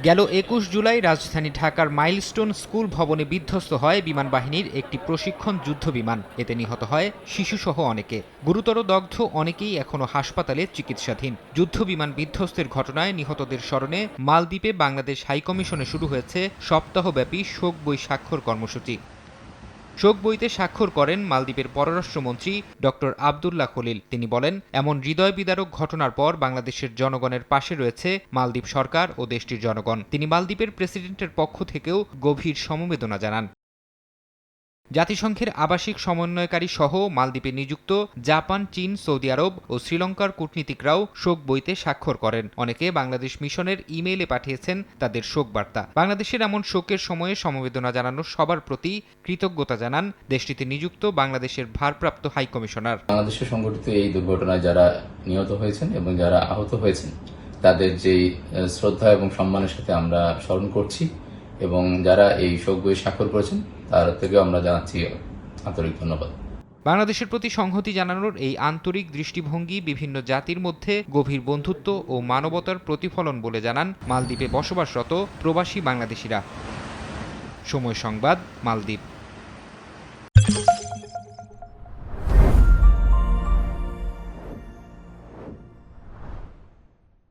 গেল ২১ জুলাই রাজধানী ঢাকার মাইলস্টোন স্কুল ভবনে বিধ্বস্ত হয় বিমান বাহিনীর একটি প্রশিক্ষণ যুদ্ধবিমান। এতে নিহত হয় শিশুসহ অনেকে। গুরুতর দগ্ধ অনেকেই এখনো হাসপাতালে চিকিৎসাধীন। যুদ্ধবিমান বিধ্বস্তের ঘটনায় নিহতদের স্মরণে মালদ্বীপে বাংলাদেশ হাইকমিশনে শুরু হয়েছে সপ্তাহব্যাপী শোক বই স্বাক্ষর কর্মসূচি। শোক বইতে স্বাক্ষর করেন মালদ্বীপের পররাষ্ট্রমন্ত্রী ডক্টর আবদুল্লাহ খলিল। তিনি বলেন, এমন হৃদয় বিদারক ঘটনার পর বাংলাদেশের জনগণের পাশে রয়েছে মালদ্বীপ সরকার ও দেশটির জনগণ। তিনি মালদ্বীপের প্রেসিডেন্টের পক্ষ থেকেও গভীর সমবেদনা জানান। জাতিসংঘের আবাসিক সমন্বয়কারী সহ মালদ্বীপে নিযুক্ত জাপান, চীন, সৌদি আরব ও শ্রীলঙ্কার কূটনীতিকরাও শোক বইতে স্বাক্ষর করেন। অনেকে বাংলাদেশ মিশনের ইমেইলে পাঠিয়েছেন তাদের শোক বার্তা। বাংলাদেশের এমন শোকের সময়ে সমবেদনা জানানো সবার প্রতি কৃতজ্ঞতা জানান দেশটিতে নিযুক্ত বাংলাদেশের ভারপ্রাপ্ত হাইকমিশনার। বাংলাদেশে সংঘটিত এই দুর্ঘটনায় যারা নিহত হয়েছেন এবং যারা আহত হয়েছেন তাদের যেই শ্রদ্ধা এবং সম্মানের সাথে আমরা স্মরণ করছি এবং যারা এই শোক বই স্বাক্ষর করেছেন তার থেকেও আমরা জানাচ্ছি আন্তরিক ধন্যবাদ। বাংলাদেশের প্রতি সংহতি জানানোর এই আন্তরিক দৃষ্টিভঙ্গি বিভিন্ন জাতির মধ্যে গভীর বন্ধুত্ব ও মানবতার প্রতিফলন বলে জানান মালদ্বীপে বসবাসরত প্রবাসী বাংলাদেশিরা। সময় সংবাদ, মালদ্বীপ।